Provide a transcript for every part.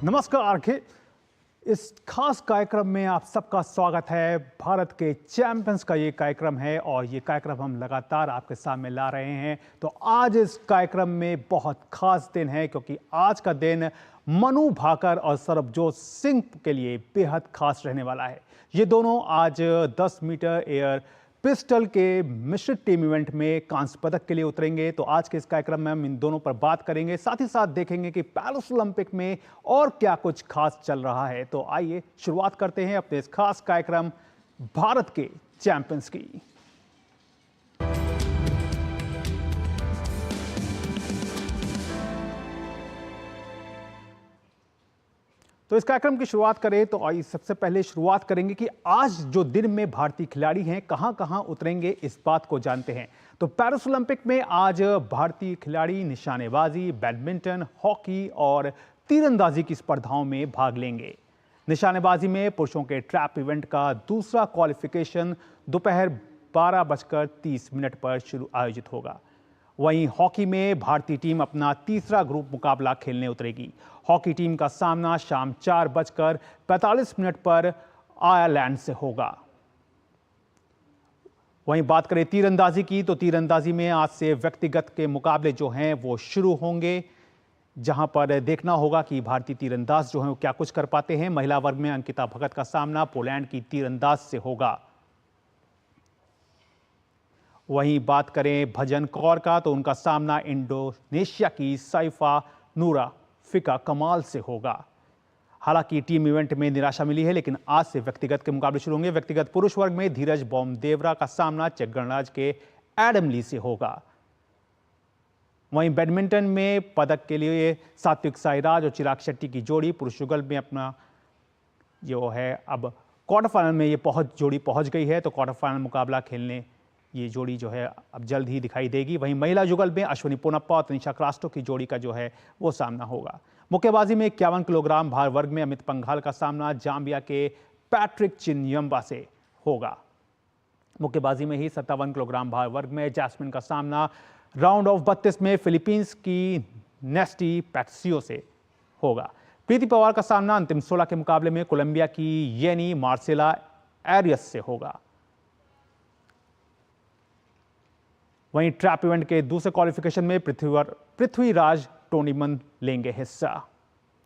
नमस्कार। इस खास कार्यक्रम में आप सबका स्वागत है। भारत के चैंपियंस का ये कार्यक्रम है और ये कार्यक्रम हम लगातार आपके सामने ला रहे हैं। तो आज इस कार्यक्रम में बहुत खास दिन है क्योंकि आज का दिन मनु भाकर और सरबजोत सिंह के लिए बेहद खास रहने वाला है। ये दोनों आज 10 मीटर एयर पिस्टल के मिश्रित टीम इवेंट में कांस्य पदक के लिए उतरेंगे। तो आज के इस कार्यक्रम में हम इन दोनों पर बात करेंगे, साथ ही साथ देखेंगे कि पेरिस ओलंपिक में और क्या कुछ खास चल रहा है। तो आइए शुरुआत करते हैं अपने इस खास कार्यक्रम भारत के चैंपियंस की। तो इस कार्यक्रम की शुरुआत करें तो आइए सबसे पहले शुरुआत करेंगे कि आज जो दिन में भारतीय खिलाड़ी हैं कहां कहां उतरेंगे, इस बात को जानते हैं। तो पेरिस ओलंपिक में आज भारतीय खिलाड़ी निशानेबाजी, बैडमिंटन, हॉकी और तीरंदाजी की स्पर्धाओं में भाग लेंगे। निशानेबाजी में पुरुषों के ट्रैप इवेंट का दूसरा क्वालिफिकेशन दोपहर 12:30 पर आयोजित होगा। वहीं हॉकी में भारतीय टीम अपना तीसरा ग्रुप मुकाबला खेलने उतरेगी। हॉकी टीम का सामना शाम 4:45 पर आयरलैंड से होगा। वहीं बात करें तीरंदाजी की, तो तीरंदाजी में आज से व्यक्तिगत के मुकाबले जो हैं वो शुरू होंगे, जहां पर देखना होगा कि भारतीय तीरंदाज जो हैं वो क्या कुछ कर पाते हैं। महिला वर्ग में अंकिता भगत का सामना पोलैंड की तीरंदाज से होगा। वहीं बात करें भजन कौर का, तो उनका सामना इंडोनेशिया की साइफा नूरा फिका कमाल से होगा। हालांकि टीम इवेंट में निराशा मिली है, लेकिन आज से व्यक्तिगत के मुकाबले शुरू होंगे। व्यक्तिगत पुरुष वर्ग में धीरज बोमदेवरा का सामना चेक गणराज्य के एडम ली से होगा। वहीं बैडमिंटन में पदक के लिए सात्विक साईराज और चिराग शेट्टी की जोड़ी पुरुष युगल में अपना जो है अब क्वार्टर फाइनल में ये जोड़ी पहुंच गई है। तो क्वार्टर फाइनल मुकाबला खेलने ये जोड़ी जो है अब जल्द ही दिखाई देगी। वहीं महिला युगल में अश्विनी पोनप्पा और तनिषा क्रास्टो की जोड़ी का जो है वो सामना होगा। मुक्केबाजी में 51 किलोग्राम भार वर्ग में अमित पंघाल का सामना जाम्बिया के पैट्रिक चिन्यम्बा से होगा। मुक्केबाजी में ही 57 किलोग्राम भार वर्ग में जैस्मिन का सामना राउंड ऑफ 32 में फिलीपींस की नेस्टी पैट्सियो से होगा। प्रीति पवार का सामना अंतिम 16 के मुकाबले में कोलंबिया की येनी मार्सेला एरियस से होगा। वहीं ट्रैप इवेंट के दूसरे क्वालिफिकेशन में पृथ्वीराज टोनीमन लेंगे हिस्सा।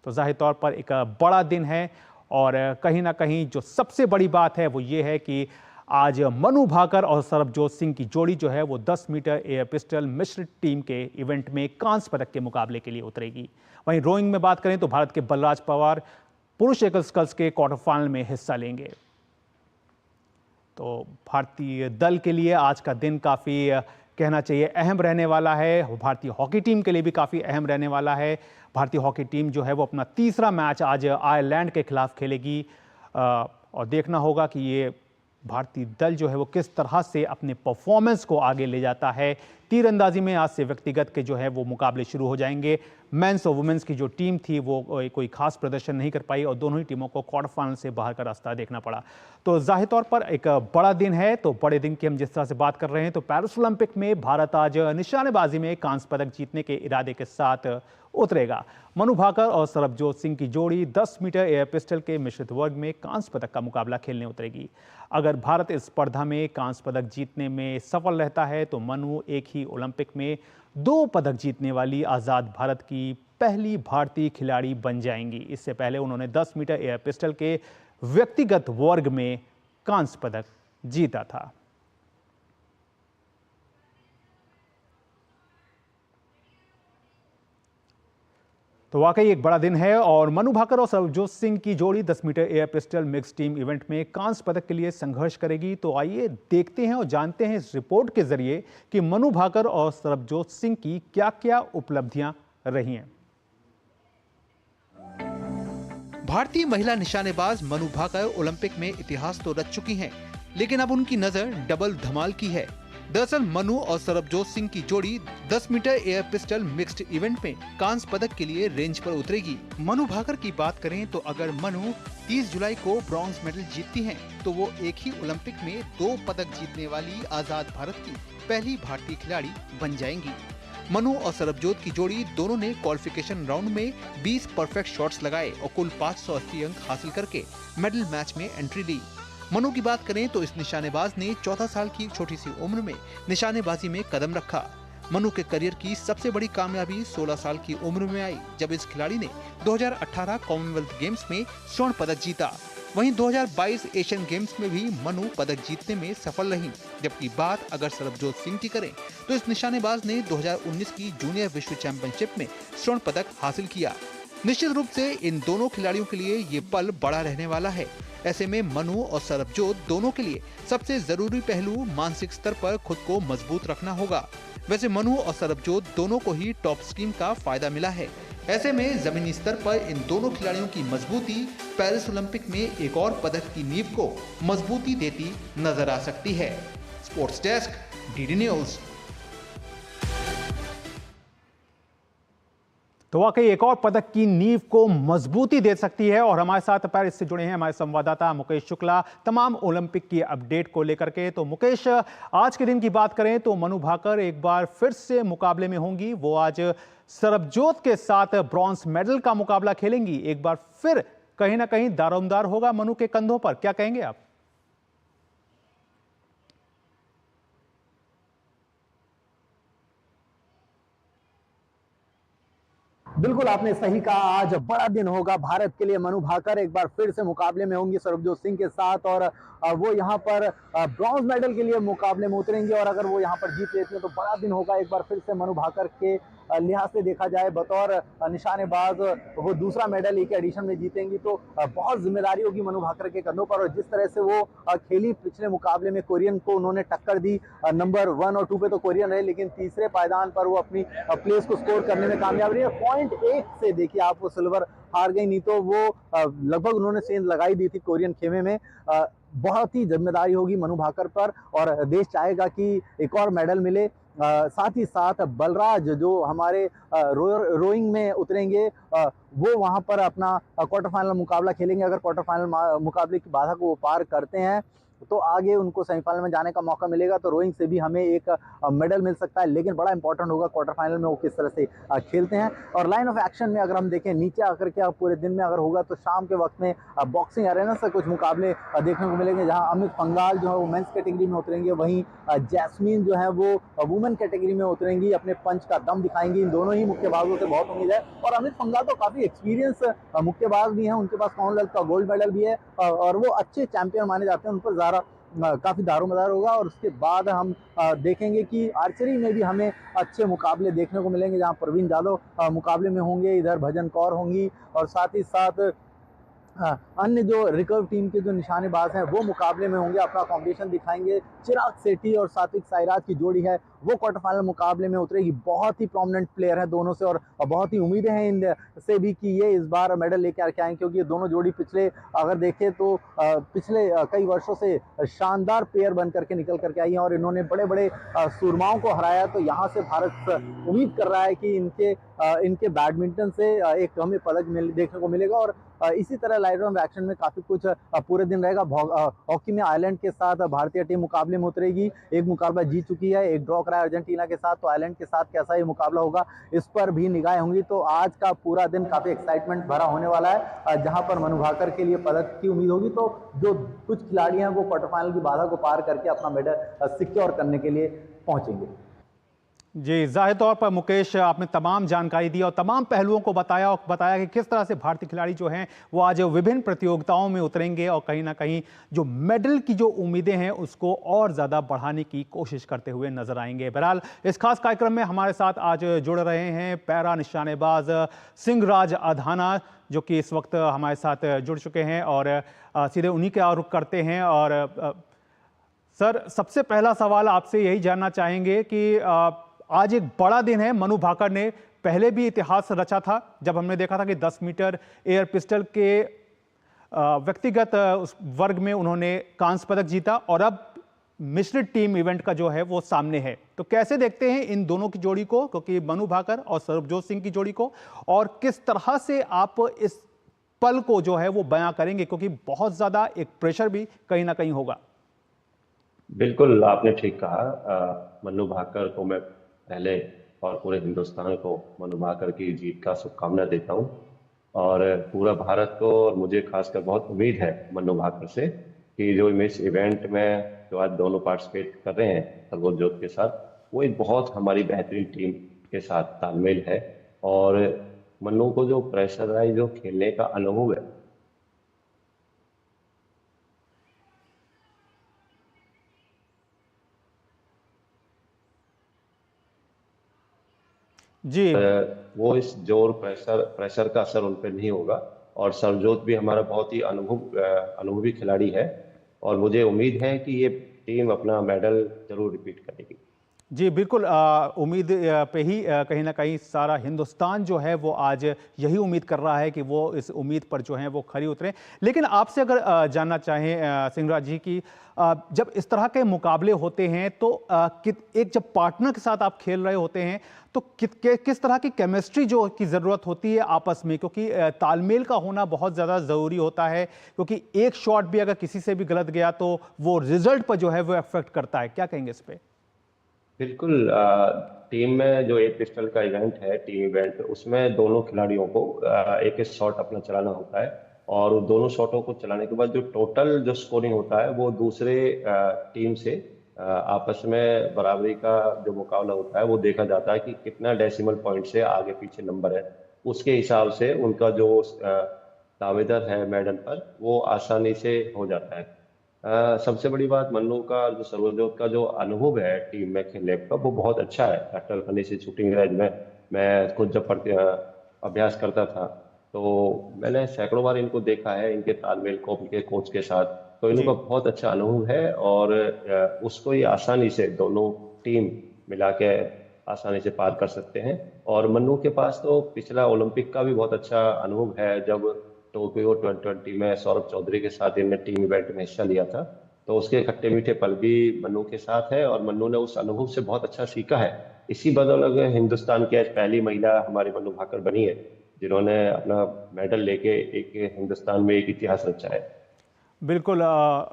तो जाहिर तौर पर एक बड़ा दिन है और कहीं ना कहीं जो सबसे बड़ी बात है वो ये है कि आज मनु भाकर और सरबजोत सिंह की जोड़ी जो है वो 10 मीटर एयर पिस्टल मिश्रित टीम के इवेंट में कांस्य पदक के मुकाबले के लिए उतरेगी। वहीं रोइंग में बात करें तो भारत के बलराज पवार पुरुष एकल स्कल्स के क्वार्टर फाइनल में हिस्सा लेंगे। तो भारतीय दल के लिए आज का दिन काफी कहना चाहिए अहम रहने वाला है। भारतीय हॉकी टीम के लिए भी काफ़ी अहम रहने वाला है। भारतीय हॉकी टीम जो है वो अपना तीसरा मैच आज आयरलैंड के खिलाफ खेलेगी और देखना होगा कि ये भारतीय दल जो है वो किस तरह से अपने परफॉर्मेंस को आगे ले जाता है। तीरंदाजी में आज से व्यक्तिगत के जो है वो मुकाबले शुरू हो जाएंगे। मेंस और वुमेन्स की जो टीम थी वो कोई खास प्रदर्शन नहीं कर पाई और दोनों ही टीमों को क्वार्टर फाइनल से बाहर का रास्ता देखना पड़ा। तो जाहिर तौर पर एक बड़ा दिन है। तो बड़े दिन की हम जिस तरह से बात कर रहे हैं, तो पेरिस ओलंपिक में भारत आज निशानेबाजी में कांस्य पदक जीतने के इरादे के साथ उतरेगा। मनु भाकर और सरबजोत सिंह की जोड़ी 10 मीटर एयर पिस्टल के मिश्रित वर्ग में कांस्य पदक का मुकाबला खेलने उतरेगी। अगर भारत इस स्पर्धा में कांस्य पदक जीतने में सफल रहता है तो मनु एक ही ओलंपिक में 2 पदक जीतने वाली आज़ाद भारत की पहली भारतीय खिलाड़ी बन जाएंगी। इससे पहले उन्होंने 10 मीटर एयर पिस्टल के व्यक्तिगत वर्ग में कांस्य पदक जीता था। तो वाकई एक बड़ा दिन है और मनु भाकर और सरबजोत सिंह की जोड़ी 10 metre air pistol mix team event में कांस्य पदक के लिए संघर्ष करेगी। तो आइए देखते हैं और जानते हैं इस रिपोर्ट के जरिए कि मनु भाकर और सरबजोत सिंह की क्या क्या उपलब्धियां रही हैं। भारतीय महिला निशानेबाज मनु भाकर ओलंपिक में इतिहास तो रच चुकी हैं, लेकिन अब उनकी नजर डबल धमाल की है। दरअसल मनु और सरबजोत सिंह की जोड़ी 10 metre air pistol mixed event में कांस्य पदक के लिए रेंज पर उतरेगी। मनु भाकर की बात करें तो अगर मनु 30 जुलाई को ब्रॉन्ज मेडल जीतती हैं, तो वो एक ही ओलंपिक में 2 पदक जीतने वाली आजाद भारत की पहली भारतीय खिलाड़ी बन जाएंगी। मनु और सरबजोत की जोड़ी दोनों ने क्वालिफिकेशन राउंड में 20 परफेक्ट शॉट्स लगाए और कुल 580 अंक हासिल करके मेडल मैच में एंट्री ली। मनु की बात करें तो इस निशानेबाज ने 14 साल की छोटी सी उम्र में निशानेबाजी में कदम रखा। मनु के करियर की सबसे बड़ी कामयाबी 16 साल की उम्र में आई, जब इस खिलाड़ी ने 2018 कॉमनवेल्थ गेम्स में स्वर्ण पदक जीता। वहीं 2022 एशियन गेम्स में भी मनु पदक जीतने में सफल रही। जबकि बात अगर सरबजोत सिंह की करें तो इस निशानेबाज ने 2019 की जूनियर विश्व चैंपियनशिप में स्वर्ण पदक हासिल किया। निश्चित रूप से इन दोनों खिलाड़ियों के लिए ये पल बड़ा रहने वाला है। ऐसे में मनु और सरबजोत दोनों के लिए सबसे जरूरी पहलू मानसिक स्तर पर खुद को मजबूत रखना होगा। वैसे मनु और सरबजोत दोनों को ही टॉप स्कीम का फायदा मिला है। ऐसे में जमीनी स्तर पर इन दोनों खिलाड़ियों की मजबूती पेरिस ओलंपिक में एक और पदक की नींव को मजबूती देती नजर आ सकती है। Sports desk, DD news. तो वाकई एक और पदक की नींव को मजबूती दे सकती है। और हमारे साथ पेरिस से जुड़े हैं हमारे संवाददाता मुकेश शुक्ला तमाम ओलंपिक की अपडेट को लेकर के। तो मुकेश, आज के दिन की बात करें तो मनु भाकर एक बार फिर से मुकाबले में होंगी। वो आज सरबजोत के साथ ब्रॉन्ज मेडल का मुकाबला खेलेंगी। एक बार फिर कहीं ना कहीं दारोमदार होगा मनु के कंधों पर, क्या कहेंगे आप? बिल्कुल, आपने सही कहा। आज बड़ा दिन होगा भारत के लिए। मनु भाकर एक बार फिर से मुकाबले में होंगी सरबजोत सिंह के साथ और वो यहाँ पर ब्रॉन्ज मेडल के लिए मुकाबले में उतरेंगे। और अगर वो यहाँ पर जीत लेती है तो बड़ा दिन होगा एक बार फिर से मनु भाकर के लिहाज से देखा जाए। बतौर निशानेबाज वो दूसरा मेडल एक एडिशन में जीतेंगी तो बहुत जिम्मेदारी होगी मनु भाकर के कंधों पर। और जिस तरह से वो खेली पिछले मुकाबले में कोरियन को उन्होंने टक्कर दी। नंबर 1 और 2 पे तो कोरियन रहे, लेकिन तीसरे पायदान पर वो अपनी प्लेस को स्कोर करने में कामयाब रही। पॉइंट 1 से देखिए आप वो सिल्वर हार गई, नहीं तो वो लगभग उन्होंने सेंध लगाई दी थी कोरियन खेमे में। बहुत ही जिम्मेदारी होगी मनु भाकर पर और देश चाहेगा कि एक और मेडल मिले। साथ ही साथ बलराज जो हमारे रोइंग में उतरेंगे वो वहां पर अपना क्वार्टर फाइनल मुकाबला खेलेंगे। अगर क्वार्टर फाइनल मुकाबले की बाधा को वो पार करते हैं तो आगे उनको सेमीफाइनल में जाने का मौका मिलेगा। तो रोइंग से भी हमें एक मेडल मिल सकता है, लेकिन बड़ा इंपॉर्टेंट होगा क्वार्टर फाइनल में वो किस तरह से खेलते हैं। और लाइन ऑफ एक्शन में अगर हम देखें नीचे आकर के पूरे दिन में अगर होगा तो शाम के वक्त में बॉक्सिंग अरेना से कुछ मुकाबले देखने को मिलेंगे, जहां अमित पंघाल जो है वो मेंस कैटेगरी में उतरेंगे, वहीं जैस्मीन जो है वो वुमेन कैटेगरी में उतरेंगी, अपने पंच का दम दिखाएंगी। इन दोनों ही मुक्केबाजों से बहुत उम्मीद है। और अमित पंघाल तो काफी एक्सपीरियंस मुक्केबाज भी हैं, उनके पास कॉमनवेल्थ का गोल्ड मेडल भी है और वो अच्छे चैंपियन माने जाते हैं। उन पर काफी दारोमदार होगा। और उसके बाद हम देखेंगे कि आर्चरी में भी हमें अच्छे मुकाबले देखने को मिलेंगे, जहां प्रवीण जाधव मुकाबले में होंगे, इधर भजन कौर होंगी और साथ ही साथ अन्य जो रिकर्व टीम के जो निशानेबाज हैं वो मुकाबले में होंगे, अपना कॉम्पिटिशन दिखाएंगे। चिराग सेठी और सात्विक साईराज की जोड़ी है वो क्वार्टर फाइनल मुकाबले में उतरेगी। बहुत ही प्रोमिनेंट प्लेयर है दोनों से और बहुत ही उम्मीदें हैं इनसे भी कि ये इस बार मेडल लेकर के आएंगे, क्योंकि ये दोनों जोड़ी पिछले अगर देखें तो पिछले कई वर्षों से शानदार पेयर बन करके निकल करके आई हैं और इन्होंने बड़े बड़े सूरमाओं को हराया। तो यहाँ से भारत उम्मीद कर रहा है कि इनके बैडमिंटन से एक हमें पदक देखने को मिलेगा। और इसी तरह लाइट ऑफ एक्शन में काफी कुछ पूरे दिन रहेगा। हॉकी में आयरलैंड के साथ भारतीय टीम मुकाबले में उतरेगी। एक मुकाबला जीत चुकी है, एक ड्रॉ कराया अर्जेंटीना के साथ, तो आयरलैंड के साथ कैसा ये मुकाबला होगा इस पर भी निगाहें होंगी। तो आज का पूरा दिन काफी एक्साइटमेंट भरा होने वाला है, जहां पर मनु भाकर के लिए पदक की उम्मीद होगी। तो जो कुछ खिलाड़ी हैं वो क्वार्टर फाइनल की बाधा को पार करके अपना मेडल सिक्योर करने के लिए पहुंचेंगे। जी, जाहिर तौर पर मुकेश आपने तमाम जानकारी दी और तमाम पहलुओं को बताया कि किस तरह से भारतीय खिलाड़ी जो हैं वो आज विभिन्न प्रतियोगिताओं में उतरेंगे और कहीं ना कहीं जो मेडल की जो उम्मीदें हैं उसको और ज़्यादा बढ़ाने की कोशिश करते हुए नजर आएंगे। बहरहाल इस खास कार्यक्रम में हमारे साथ आज जुड़ रहे हैं पैरा निशानेबाज सिंहराज अधाना, जो कि इस वक्त हमारे साथ जुड़ चुके हैं और सीधे उन्हीं का रुख करते हैं। और सर, सबसे पहला सवाल आपसे यही जानना चाहेंगे कि आज एक बड़ा दिन है। मनु भाकर ने पहले भी इतिहास रचा था, जब हमने देखा था कि 10 मीटर एयर पिस्टल के व्यक्तिगत उस वर्ग में उन्होंने कांस्य पदक जीता और अब मिश्रित टीम इवेंट का जो है वो सामने है। तो कैसे देखते हैं इन दोनों की जोड़ी को, क्योंकि मनु भाकर और सरबजोत सिंह की जोड़ी को, और किस तरह से आप इस पल को जो है वो बयां करेंगे, क्योंकि बहुत ज्यादा एक प्रेशर भी कहीं ना कहीं होगा। बिल्कुल, आपने ठीक कहा। मनु भाकर को मैं पहले और पूरे हिंदुस्तान को मनु भाकर की जीत का शुभकामना देता हूँ। और पूरा भारत को और मुझे खासकर बहुत उम्मीद है मनु भाकर से कि जो इस इवेंट में जो आज दोनों पार्टिसिपेट कर रहे हैं सर्वोज्योत के साथ, वो एक बहुत हमारी बेहतरीन टीम के साथ तालमेल है। और मनु को जो प्रेशराइज जो खेलने का अनुभव है, जी वो इस जोर प्रेशर का असर उन पर नहीं होगा। और सर्वजोत भी हमारा बहुत ही अनुभवी खिलाड़ी है और मुझे उम्मीद है कि ये टीम अपना मेडल जरूर रिपीट करेगी। जी बिल्कुल, उम्मीद पे ही कहीं ना कहीं सारा हिंदुस्तान जो है वो आज यही उम्मीद कर रहा है कि वो इस उम्मीद पर जो है वो खरी उतरे। लेकिन आपसे अगर जानना चाहें सिंहराज जी की, जब इस तरह के मुकाबले होते हैं तो एक जब पार्टनर के साथ आप खेल रहे होते हैं तो किस तरह की केमिस्ट्री जो की ज़रूरत होती है आपस में, क्योंकि तालमेल का होना बहुत ज़्यादा ज़रूरी होता है, क्योंकि एक शॉट भी अगर किसी से भी गलत गया तो वो रिजल्ट पर जो है वो अफेक्ट करता है। क्या कहेंगे इस पे? बिल्कुल, टीम में जो एक पिस्टल का इवेंट है, टीम इवेंट, उसमें दोनों खिलाड़ियों को एक एक शॉट अपना चलाना होता है और दोनों शॉटों को चलाने के बाद जो टोटल जो स्कोरिंग होता है वो दूसरे टीम से आपस में बराबरी का जो मुकाबला होता है वो देखा जाता है कि कितना डेसिमल पॉइंट से आगे पीछे नंबर है। उसके हिसाब से उनका जो दावेदार है मेडल पर वो आसानी से हो जाता है। सबसे बड़ी बात, मन्नू का जो सर्वजोत का जो अनुभव है टीम में खेलने का वो बहुत अच्छा है। अटल खनी से शूटिंग रेंज में मैं खुद जब अभ्यास करता था तो मैंने सैकड़ों बार इनको देखा है, इनके तालमेल को इनके कोच के साथ, तो इनका बहुत अच्छा अनुभव है और उसको ये आसानी से दोनों टीम मिला के आसानी से पार कर सकते हैं। और मन्नू के पास तो पिछला ओलंपिक का भी बहुत अच्छा अनुभव है। जब टोक्यो 2020 में सौरभ चौधरी के साथ इन्होंने टीम इवेंट में हिस्सा लिया था तो उसके खट्टे मीठे पल भी मन्नू के साथ है और मन्नू ने उस अनुभव से बहुत अच्छा सीखा है। इसी बदौलत हिंदुस्तान की आज पहली महिला हमारी मनु भाकर बनी है जिन्होंने अपना मेडल लेके एक हिंदुस्तान में एक इतिहास रचा है। बिल्कुल,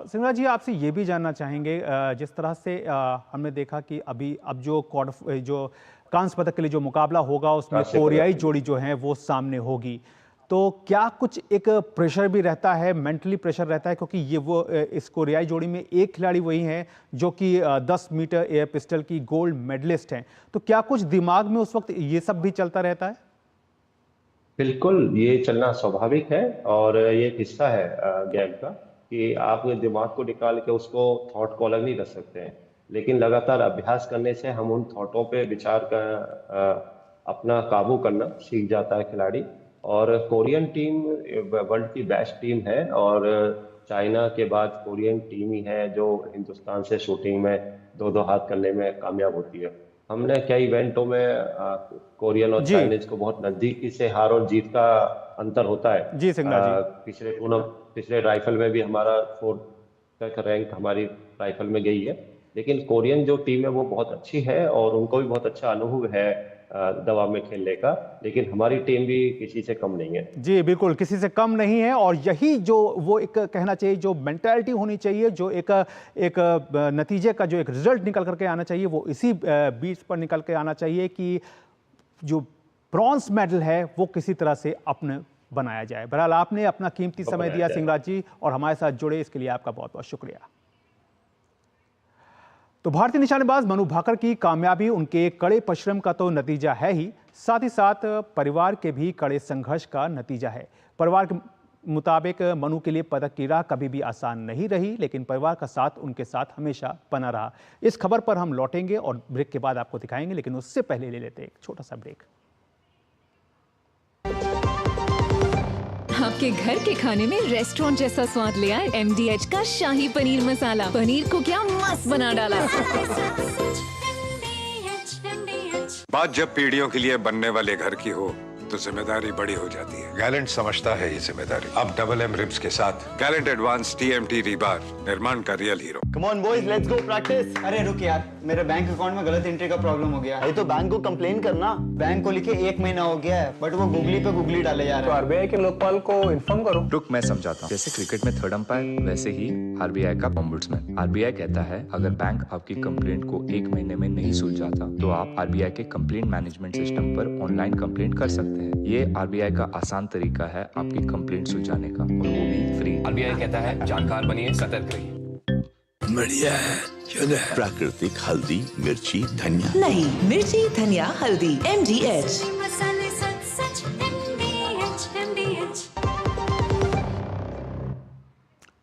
सिंहराज जी आपसे ये भी जानना चाहेंगे, जिस तरह से हमने देखा कि अब जो कांस्य पदक के लिए जो मुकाबला होगा उसमें कोरियाई जोड़ी जो है वो सामने होगी, तो क्या कुछ एक प्रेशर भी रहता है, मेंटली प्रेशर रहता है, क्योंकि ये वो इस कोरियाई जोड़ी में एक खिलाड़ी वही है जो कि 10 मीटर एयर पिस्टल की गोल्ड मेडलिस्ट हैं, तो क्या कुछ दिमाग में उस वक्त ये सब भी चलता रहता है? बिल्कुल, ये चलना स्वाभाविक है और ये एक हिस्सा है गेम का कि आप दिमाग को निकाल के उसको थॉट को अलग नहीं कर सकते हैं, लेकिन लगातार अभ्यास करने से हम उन थॉटों पे विचार कर अपना काबू करना सीख जाता है खिलाड़ी। और कोरियन टीम वर्ल्ड की बेस्ट टीम है और चाइना के बाद कोरियन टीम ही है जो हिंदुस्तान से शूटिंग में दो हाथ करने में कामयाब होती है। हमने कई इवेंटों में कोरियन और चाइनीज को बहुत नजदीकी से हार और जीत का अंतर होता है। जी जी। पिछले राइफल में भी हमारा 4th तक रैंक हमारी राइफल में गई है, लेकिन कोरियन जो टीम है वो बहुत अच्छी है और उनको भी बहुत अच्छा अनुभव है दबाव में खेलने का, लेकिन हमारी टीम भी किसी से कम नहीं है। जी बिल्कुल, किसी से कम नहीं है और यही जो वो एक कहना चाहिए, जो मेंटालिटी होनी चाहिए, जो एक नतीजे का जो एक रिजल्ट निकल करके आना चाहिए वो इसी बीच पर निकल के आना चाहिए कि जो ब्रॉन्ज मेडल है वो किसी तरह से अपने बनाया जाए। बहरहाल आपने अपना कीमती समय दिया सिंहराज जी और हमारे साथ जुड़े, इसके लिए आपका बहुत बहुत शुक्रिया। तो भारतीय निशानेबाज मनु भाकर की कामयाबी उनके कड़े परिश्रम का तो नतीजा है ही, साथ ही साथ परिवार के भी कड़े संघर्ष का नतीजा है। परिवार के मुताबिक मनु के लिए पदक की राह कभी भी आसान नहीं रही, लेकिन परिवार का साथ उनके साथ हमेशा बना रहा। इस खबर पर हम लौटेंगे और ब्रेक के बाद आपको दिखाएंगे, लेकिन उससे पहले ले लेते हैं एक छोटा सा ब्रेक। आपके घर के खाने में रेस्टोरेंट जैसा स्वाद ले आए MDH का शाही पनीर मसाला। पनीर को क्या मस्त बना डाला। बात जब पीढ़ियों के लिए बनने वाले घर की हो तो जिम्मेदारी बड़ी हो जाती है। गैलेंट समझता है ये जिम्मेदारी। अब डबल एम रिब्स के साथ गैलेंट एडवांस TMT रीबार, निर्माण का real hero. Come on boys, let's go practice. अरे रुक यार, मेरे बैंक अकाउंट में गलत एंट्री का प्रॉब्लम हो गया है। अरे तो बैंक को कंप्लेन करना। बैंक को लिखे 1 महीना हो गया है, बट वो गूगली पे गूगली डाले जा रहे हैं। तो RBI के लोकपाल को इन्फॉर्म करो। रुक, मैं समझाता हूँ। जैसे क्रिकेट में थर्ड अंपायर, वैसे ही RBI का ओम्बुड्समैन। RBI कहता है अगर बैंक आपकी कंप्लेंट को 1 महीने में नहीं सुलझाता तो आप RBI के कंप्लेंट मैनेजमेंट सिस्टम पर ऑनलाइन कंप्लेंट कर सकते हैं। ये RBI का आसान तरीका है आपकी कंप्लेंट सुलझाने का, और वो भी फ्री। RBI कहता है जानकार बनिए, सतर्क रहिए। बढ़िया है, क्यों है? प्राकृतिक हल्दी, मिर्ची, धनिया। नहीं, मिर्ची, धनिया, हल्दी, MDH।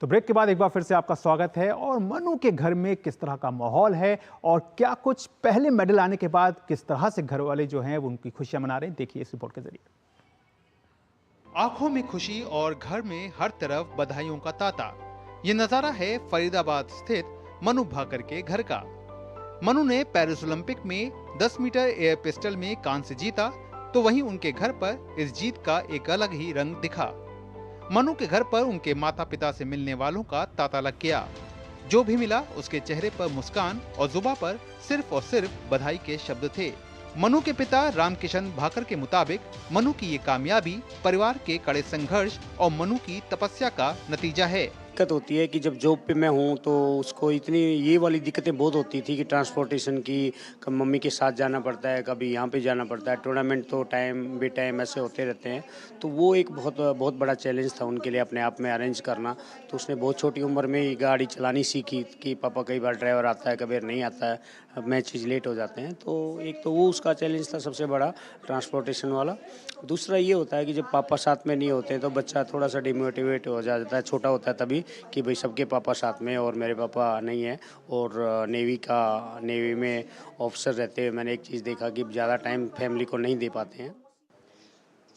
तो ब्रेक के बाद एक बार फिर से आपका स्वागत है। और मनु के घर में किस तरह का माहौल है और क्या कुछ पहले मेडल आने के बाद किस तरह से घर वाले जो हैं वो उनकी खुशियां मना रहे हैं, देखिए इस रिपोर्ट के जरिए। आंखों में खुशी और घर में हर तरफ बधाइयों का तांता। ये नजारा है फरीदाबाद स्थित मनु भाकर के घर का। मनु ने पेरिस ओलंपिक में 10 मीटर एयर पिस्टल में कांस्य जीता, तो वहीं उनके घर पर इस जीत का एक अलग ही रंग दिखा। मनु के घर पर उनके माता पिता से मिलने वालों का तांता लग गया। जो भी मिला उसके चेहरे पर मुस्कान और जुबां पर सिर्फ और सिर्फ बधाई के शब्द थे। मनु के पिता रामकिशन भाकर के मुताबिक मनु की ये कामयाबी परिवार के कड़े संघर्ष और मनु की तपस्या का नतीजा है। दिक्कत होती है कि जब जॉब पे मैं हूँ तो उसको इतनी ये वाली दिक्कतें बहुत होती थी कि ट्रांसपोर्टेशन की, कभी मम्मी के साथ जाना पड़ता है, कभी यहाँ पे जाना पड़ता है, टूर्नामेंट तो टाइम बे टाइम ऐसे होते रहते हैं। तो वो एक बहुत बड़ा चैलेंज था उनके लिए अपने आप में अरेंज करना। तो उसने बहुत छोटी उम्र में ही गाड़ी चलानी सीखी कि पापा कई बार ड्राइवर आता है, कभी नहीं आता है, मैचेज लेट हो जाते हैं। तो एक तो वो उसका चैलेंज था सबसे बड़ा, ट्रांसपोर्टेशन वाला। दूसरा ये होता है कि जब पापा साथ में नहीं होते हैं तो बच्चा थोड़ा सा डिमोटिवेट हो जाता है, छोटा होता है तभी, कि भाई सबके पापा साथ में और मेरे पापा नहीं है। और नेवी में ऑफिसर रहते हुए मैंने एक चीज़ देखा कि ज़्यादा टाइम फैमिली को नहीं दे पाते हैं।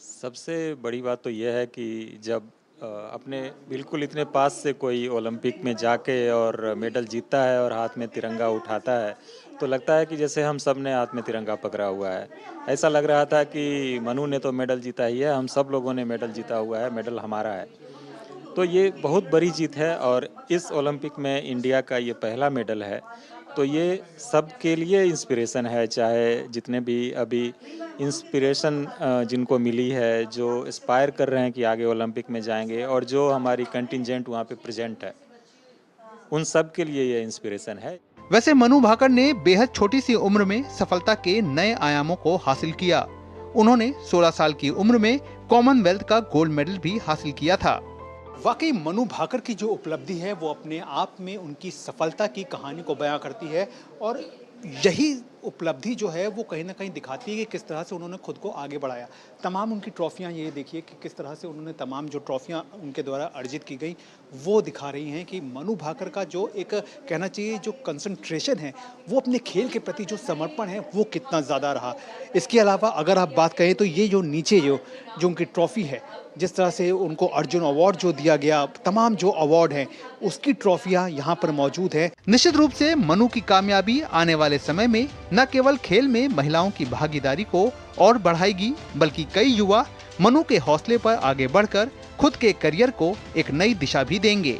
सबसे बड़ी बात तो यह है कि जब अपने बिल्कुल इतने पास से कोई ओलंपिक में जाके और मेडल जीतता है और हाथ में तिरंगा उठाता है तो लगता है कि जैसे हम सब ने हाथ में तिरंगा पकड़ा हुआ है। ऐसा लग रहा था कि मनु ने तो मेडल जीता ही है, हम सब लोगों ने मेडल जीता हुआ है, मेडल हमारा है। तो ये बहुत बड़ी जीत है और इस ओलंपिक में इंडिया का ये पहला मेडल है। तो ये सब के लिए इंस्पिरेशन है, चाहे जितने भी अभी इंस्पिरेशन जिनको मिली है, जो एस्पायर कर रहे हैं कि आगे ओलंपिक में जाएंगे, और जो हमारी कंटिजेंट वहाँ पे प्रेजेंट है, उन सब के लिए ये इंस्पिरेशन है। वैसे मनु भाकर ने बेहद छोटी सी उम्र में सफलता के नए आयामों को हासिल किया। उन्होंने 16 साल की उम्र में कॉमनवेल्थ का गोल्ड मेडल भी हासिल किया था। वाकई मनु भाकर की जो उपलब्धि है वो अपने आप में उनकी सफलता की कहानी को बयां करती है, और यही उपलब्धि जो है वो कहीं ना कहीं दिखाती है कि किस तरह से उन्होंने खुद को आगे बढ़ाया। तमाम उनकी ट्रॉफियां, ये देखिए कि किस तरह से उन्होंने तमाम जो ट्रॉफियां उनके द्वारा अर्जित की गई वो दिखा रही हैं कि मनु भाकर का जो एक कहना चाहिए जो कंसंट्रेशन है, वो अपने खेल के प्रति जो समर्पण है वो कितना ज़्यादा रहा। इसके अलावा अगर आप बात करें तो ये जो नीचे जो उनकी ट्रॉफी है, जिस तरह से उनको अर्जुन अवार्ड जो दिया गया, तमाम जो अवार्ड हैं उसकी ट्रॉफियां यहाँ पर मौजूद है। निश्चित रूप से मनु की कामयाबी आने वाले समय में न केवल खेल में महिलाओं की भागीदारी को और बढ़ाएगी, बल्कि कई युवा मनु के हौसले पर आगे बढ़कर खुद के करियर को एक नई दिशा भी देंगे।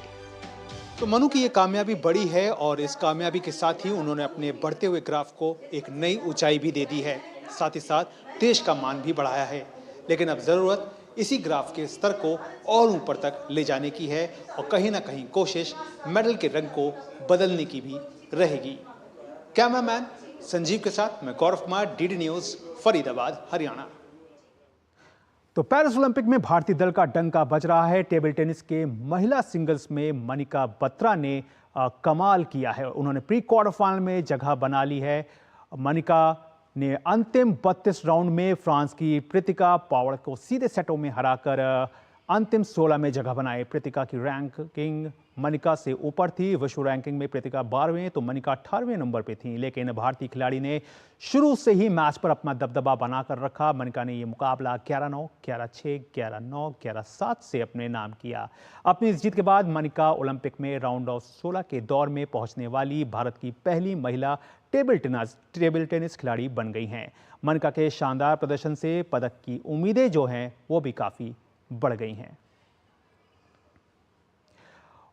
तो मनु की ये कामयाबी बड़ी है और इस कामयाबी के साथ ही उन्होंने अपने बढ़ते हुए ग्राफ को एक नई ऊंचाई भी दे दी है, साथ ही साथ देश का मान भी बढ़ाया है। लेकिन अब जरूरत इसी ग्राफ के स्तर को और ऊपर तक ले जाने की है और कहीं ना कहीं कोशिश मेडल के रंग को बदलने की भी रहेगी। कैमरामैन संजीव के साथ मैं गौरव कुमार, DD न्यूज़, फरीदाबाद, हरियाणा। तो पेरिस ओलंपिक में भारतीय दल का डंका बज रहा है। टेबल टेनिस के महिला सिंगल्स में मनिका बत्रा ने कमाल किया है। उन्होंने प्री क्वार्टर फाइनल में जगह बना ली है। मनिका ने अंतिम 32 राउंड में फ्रांस की प्रीतिका पावर को सीधे सेटों में हराकर अंतिम 16 में जगह बनाई। प्रीतिका की रैंकिंग मनिका से ऊपर थी। विश्व रैंकिंग में कृतिका 12वें तो मनिका 18वें नंबर पे थी, लेकिन भारतीय खिलाड़ी ने शुरू से ही मैच पर अपना दबदबा बनाकर रखा। मनिका ने ये मुकाबला 11-9, 11-6, 11-9, 11-7 से अपने नाम किया। अपनी इस जीत के बाद मनिका ओलंपिक में राउंड ऑफ 16 के दौर में पहुंचने वाली भारत की पहली महिला टेबल टेनिस खिलाड़ी बन गई हैं। मनिका के शानदार प्रदर्शन से पदक की उम्मीदें जो हैं वो भी काफी बढ़ गई हैं।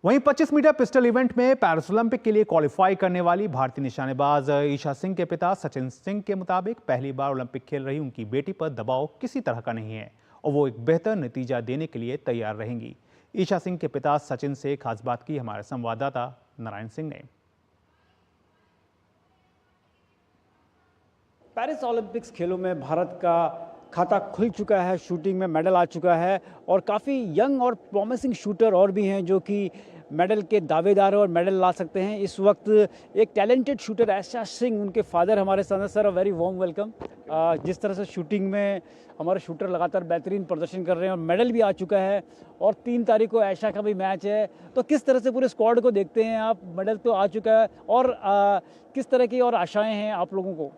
वहीं 25 मीटर पिस्टल इवेंट में पेरिस ओलंपिक के लिए क्वालिफाई करने वाली भारतीय निशानेबाज ईशा सिंह के पिता सचिन सिंह के मुताबिक पहली बार ओलंपिक खेल रही उनकी बेटी पर दबाव किसी तरह का नहीं है और वो एक बेहतर नतीजा देने के लिए तैयार रहेंगी। ईशा सिंह के पिता सचिन से खास बात की हमारे संवाददाता नारायण सिंह ने। पेरिस ओलंपिक्स खेलों में भारत का खाता खुल चुका है, शूटिंग में मेडल आ चुका है और काफ़ी यंग और प्रॉमिसिंग शूटर और भी हैं जो कि मेडल के दावेदार और मेडल ला सकते हैं। इस वक्त एक टैलेंटेड शूटर ऐशा सिंह, उनके फादर हमारे साथ हैं। Sir, a very warm welcome. जिस तरह से शूटिंग में हमारे शूटर लगातार बेहतरीन प्रदर्शन कर रहे हैं और मेडल भी आ चुका है और 3 तारीख को ऐशा का भी मैच है, तो किस तरह से पूरे स्क्वाड को देखते हैं आप? मेडल तो आ चुका है और किस तरह की और आशाएँ हैं आप लोगों को?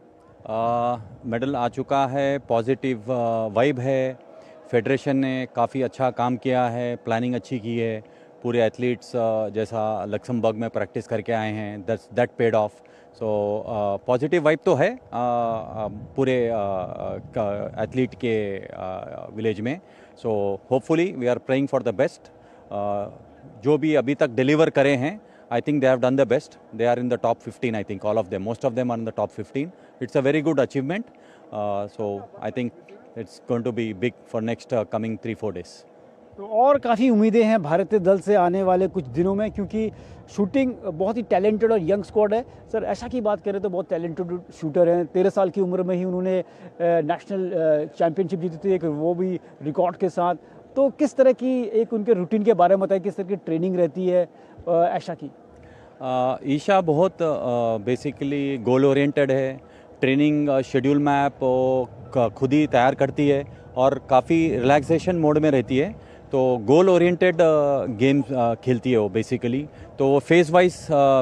मेडल आ चुका है, पॉजिटिव वाइब है। फेडरेशन ने काफ़ी अच्छा काम किया है, प्लानिंग अच्छी की है। पूरे एथलीट्स जैसा लक्समबर्ग में प्रैक्टिस करके आए हैं, that paid off. So positive vibe तो है पूरे एथलीट के विलेज में। So hopefully we are praying for the best. जो भी अभी तक डिलीवर करे हैं, I think they have done the best. They are in the top 15, I think, all of them. Most of them are in the top 15. It's a very good achievement. So I think it's going to be big for next coming 3-4 days. तो और काफ़ी उम्मीदें हैं भारतीय दल से आने वाले कुछ दिनों में, क्योंकि शूटिंग बहुत ही टैलेंटेड और यंग स्क्वाड है। सर, ऐशा की बात करें तो बहुत टैलेंटेड शूटर हैं। 13 साल की उम्र में ही उन्होंने नेशनल चैम्पियनशिप जीती थी, एक वो भी रिकॉर्ड के साथ। तो किस तरह की एक उनके रूटीन के बारे में बताइए, किस तरह की ट्रेनिंग रहती है ऐशा की? ईशा बहुत बेसिकली गोल ओरिएंटेड है। ट्रेनिंग शेड्यूल मैप खुद ही तैयार करती है और काफ़ी रिलैक्सेशन मोड में रहती है। तो गोल ओरिएंटेड गेम खेलती है वो बेसिकली। तो वो फेज वाइज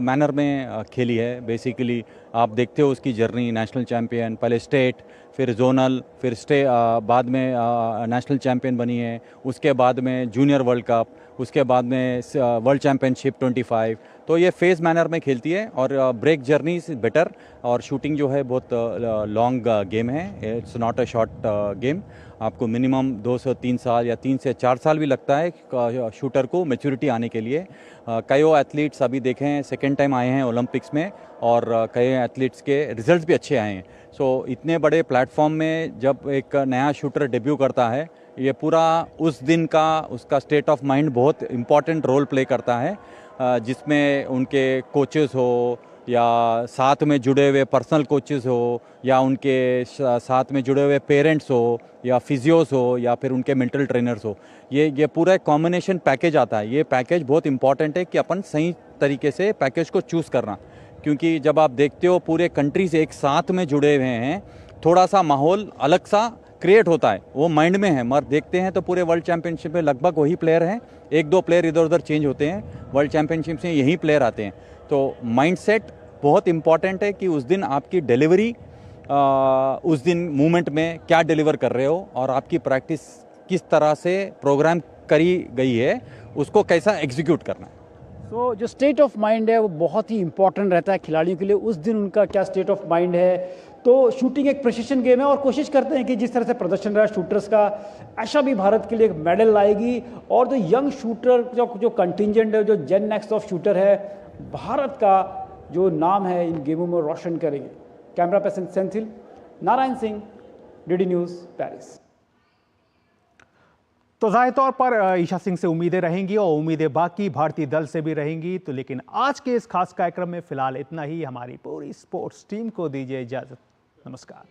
मैनर में खेली है बेसिकली। आप देखते हो उसकी जर्नी, नेशनल चैम्पियन, पहले स्टेट, फिर जोनल, फिर बाद में नेशनल चैम्पियन बनी है। उसके बाद में जूनियर वर्ल्ड कप, उसके बाद में वर्ल्ड चैम्पियनशिप 25। तो ये फेज मैनर में खेलती है और ब्रेक जर्नी इज बेटर। और शूटिंग जो है बहुत लॉन्ग गेम है, it's not a short game. आपको मिनिमम 2 से 3 साल या 3 से 4 साल भी लगता है शूटर को मैच्योरिटी आने के लिए। कई एथलीट्स अभी देखें सेकेंड टाइम आए हैं ओलंपिक्स में और कई एथलीट्स के रिजल्ट्स भी अच्छे आए हैं। सो इतने बड़े प्लेटफॉर्म में जब एक नया शूटर डेब्यू करता है, ये पूरा उस दिन का उसका स्टेट ऑफ माइंड बहुत इम्पॉर्टेंट रोल प्ले करता है, जिसमें उनके कोचेस हो या साथ में जुड़े हुए पर्सनल कोचेस हो या उनके साथ में जुड़े हुए पेरेंट्स हो या फिजियोस हो या फिर उनके मेंटल ट्रेनर्स हो। ये पूरा एक कॉम्बिनेशन पैकेज आता है। ये पैकेज बहुत इंपॉर्टेंट है कि अपन सही तरीके से पैकेज को चूज़ करना, क्योंकि जब आप देखते हो पूरे कंट्रीज एक साथ में जुड़े हुए हैं, थोड़ा सा माहौल अलग सा क्रिएट होता है, वो माइंड में है। मगर देखते हैं तो पूरे वर्ल्ड चैम्पियनशिप में लगभग वही प्लेयर हैं, 1-2 प्लेयर इधर उधर चेंज होते हैं। वर्ल्ड चैम्पियनशिप से यही प्लेयर आते हैं। तो माइंडसेट बहुत इंपॉर्टेंट है कि उस दिन आपकी डिलीवरी, उस दिन मूवमेंट में क्या डिलीवर कर रहे हो और आपकी प्रैक्टिस किस तरह से प्रोग्राम करी गई है, उसको कैसा एग्जीक्यूट करना है। तो जो स्टेट ऑफ माइंड है वो बहुत ही इंपॉर्टेंट रहता है खिलाड़ियों के लिए। उस दिन उनका क्या स्टेट ऑफ माइंड है? तो शूटिंग एक प्रिसिशन गेम है और कोशिश करते हैं कि जिस तरह से प्रदर्शन रहा शूटर्स का, ऐशा भी भारत के लिए एक मेडल लाएगी। और जो यंग शूटर जो कंटिंजेंट है, जो जेन नेक्स्ट ऑफ शूटर है, भारत का जो नाम है इन गेमों में रोशन करेंगे। Camera person Senthil, Narayan Singh, DD news, Paris. तो जाहिर तौर पर ईशा सिंह से उम्मीदें रहेंगी और उम्मीदें बाकी भारतीय दल से भी रहेंगी। तो लेकिन आज के इस खास कार्यक्रम में फिलहाल इतना ही। हमारी पूरी स्पोर्ट्स टीम को दीजिए इजाजत। नमस्कार।